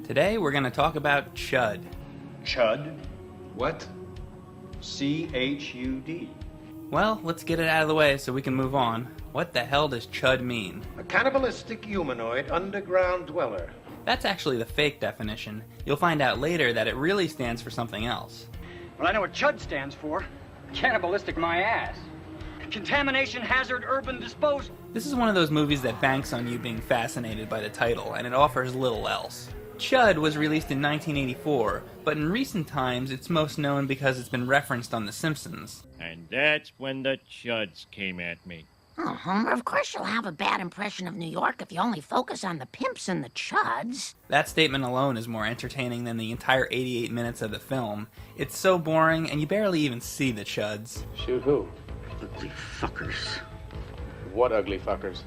Today we're going to talk about C.H.U.D. C.H.U.D? What? C.H.U.D. Well, let's get it out of the way so we can move on. What the hell does C.H.U.D mean? A cannibalistic humanoid underground dweller. That's actually the fake definition. You'll find out later that it really stands for something else. Well, I know what C.H.U.D stands for. Cannibalistic my ass. Contamination Hazard Urban Disposal. This is one of those movies that banks on you being fascinated by the title, and it offers little else. C.H.U.D was released in 1984, but in recent times it's most known because it's been referenced on The Simpsons. And that's when the C.H.U.Ds came at me. Oh, Homer, of course you'll have a bad impression of New York if you only focus on the pimps and the C.H.U.Ds. That statement alone is more entertaining than the entire 88 minutes of the film. It's so boring, and you barely even see the C.H.U.Ds. Shoot who? Ugly fuckers. What ugly fuckers?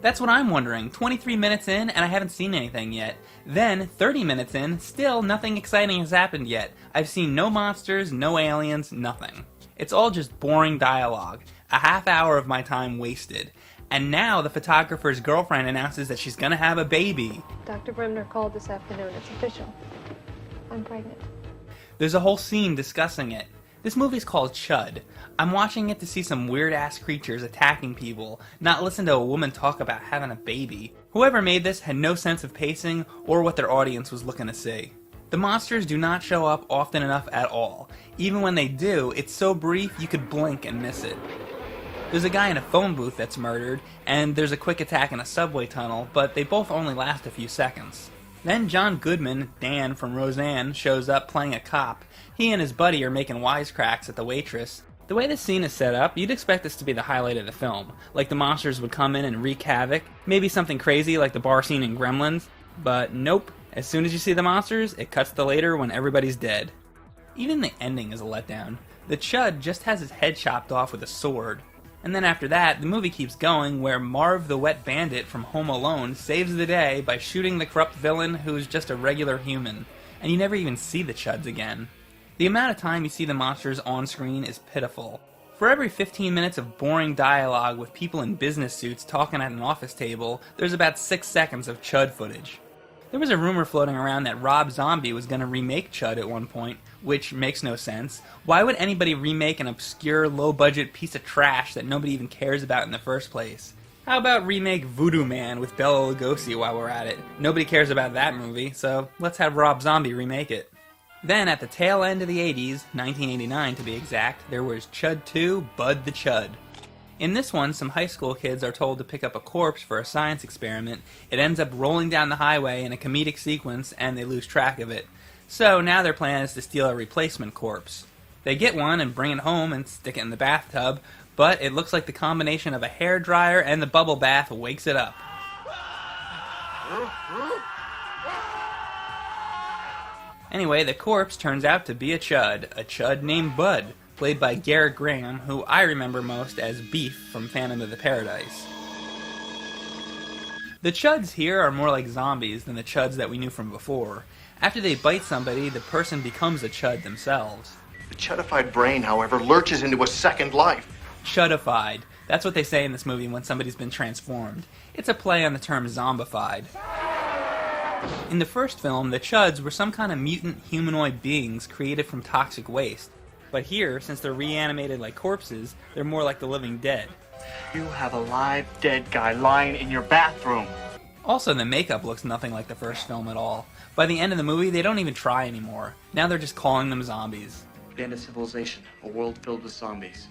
That's what I'm wondering. 23 minutes in, and I haven't seen anything yet. Then, 30 minutes in, still nothing exciting has happened yet. I've seen no monsters, no aliens, nothing. It's all just boring dialogue. A half hour of my time wasted. And now the photographer's girlfriend announces that she's gonna have a baby. Dr. Brimner called this afternoon. It's official. I'm pregnant. There's a whole scene discussing it. This movie's called C.H.U.D. I'm watching it to see some weird-ass creatures attacking people, not listen to a woman talk about having a baby. Whoever made this had no sense of pacing or what their audience was looking to see. The monsters do not show up often enough at all. Even when they do, it's so brief you could blink and miss it. There's a guy in a phone booth that's murdered, and there's a quick attack in a subway tunnel, but they both only last a few seconds. Then John Goodman, Dan from Roseanne, shows up playing a cop. He and his buddy are making wisecracks at the waitress. The way this scene is set up, you'd expect this to be the highlight of the film. Like the monsters would come in and wreak havoc, maybe something crazy like the bar scene in Gremlins, but nope. As soon as you see the monsters, it cuts to later when everybody's dead. Even the ending is a letdown. The C.H.U.D just has his head chopped off with a sword. And then after that, the movie keeps going where Marv the Wet Bandit from Home Alone saves the day by shooting the corrupt villain who's just a regular human. And you never even see the C.H.U.Ds again. The amount of time you see the monsters on screen is pitiful. For every 15 minutes of boring dialogue with people in business suits talking at an office table, there's about 6 seconds of C.H.U.D footage. There was a rumor floating around that Rob Zombie was going to remake C.H.U.D at one point, which makes no sense. Why would anybody remake an obscure, low-budget piece of trash that nobody even cares about in the first place? How about remake Voodoo Man with Bela Lugosi while we're at it? Nobody cares about that movie, so let's have Rob Zombie remake it. Then, at the tail end of the 80s, 1989 to be exact, there was C.H.U.D 2, Bud the C.H.U.D. In this one, some high school kids are told to pick up a corpse for a science experiment. It ends up rolling down the highway in a comedic sequence, and they lose track of it. So now their plan is to steal a replacement corpse. They get one and bring it home and stick it in the bathtub, but it looks like the combination of a hairdryer and the bubble bath wakes it up. Anyway, the corpse turns out to be a C.H.U.D, a C.H.U.D named Bud, played by Garrett Graham, who I remember most as Beef from Phantom of the Paradise. The C.H.U.Ds here are more like zombies than the C.H.U.Ds that we knew from before. After they bite somebody, the person becomes a C.H.U.D themselves. The C.H.U.D-ified brain, however, lurches into a second life. C.H.U.D-ified. That's what they say in this movie when somebody's been transformed. It's a play on the term zombified. In the first film, the C.H.U.Ds were some kind of mutant humanoid beings created from toxic waste. But here, since they're reanimated like corpses, they're more like the living dead. You have a live dead guy lying in your bathroom. Also, the makeup looks nothing like the first film at all. By the end of the movie, they don't even try anymore. Now they're just calling them zombies. The end of civilization, a world filled with zombies.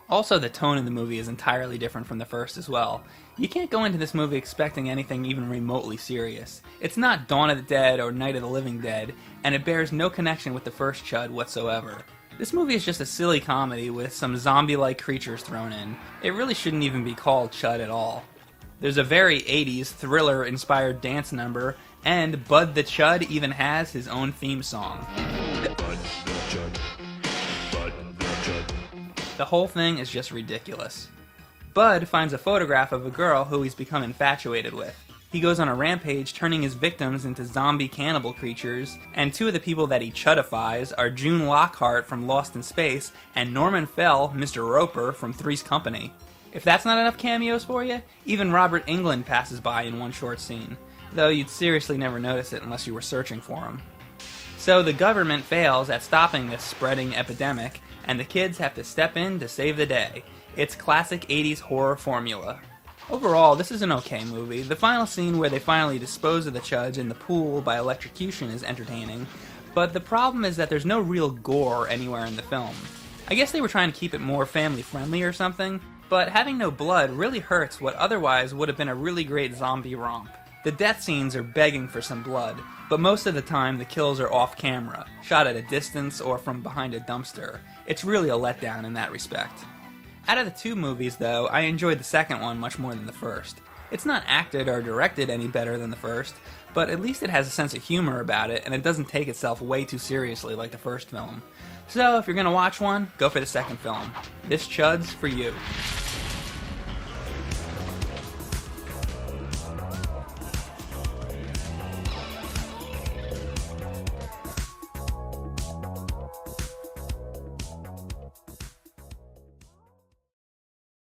Also, the tone of the movie is entirely different from the first as well. You can't go into this movie expecting anything even remotely serious. It's not Dawn of the Dead or Night of the Living Dead, and it bears no connection with the first C.H.U.D whatsoever. This movie is just a silly comedy with some zombie-like creatures thrown in. It really shouldn't even be called C.H.U.D at all. There's a very 80s thriller-inspired dance number, and Bud the C.H.U.D even has his own theme song. Bud the C.H.U.D. Bud the C.H.U.D. The whole thing is just ridiculous. Bud finds a photograph of a girl who he's become infatuated with. He goes on a rampage, turning his victims into zombie cannibal creatures, and two of the people that he C.H.U.D-ifies are June Lockhart from Lost in Space and Norman Fell, Mr. Roper, from Three's Company. If that's not enough cameos for you, even Robert Englund passes by in one short scene. though you'd seriously never notice it unless you were searching for them. So the government fails at stopping this spreading epidemic, and the kids have to step in to save the day. It's classic 80s horror formula. Overall, this is an okay movie. The final scene where they finally dispose of the CH.U.D in the pool by electrocution is entertaining, but the problem is that there's no real gore anywhere in the film. I guess they were trying to keep it more family-friendly or something, but having no blood really hurts what otherwise would have been a really great zombie romp. The death scenes are begging for some blood, but most of the time the kills are off-camera, shot at a distance or from behind a dumpster. It's really a letdown in that respect. Out of the two movies, though, I enjoyed the second one much more than the first. It's not acted or directed any better than the first, but at least it has a sense of humor about it, and it doesn't take itself way too seriously like the first film. So, if you're gonna watch one, go for the second film. This CH.U.D's for you.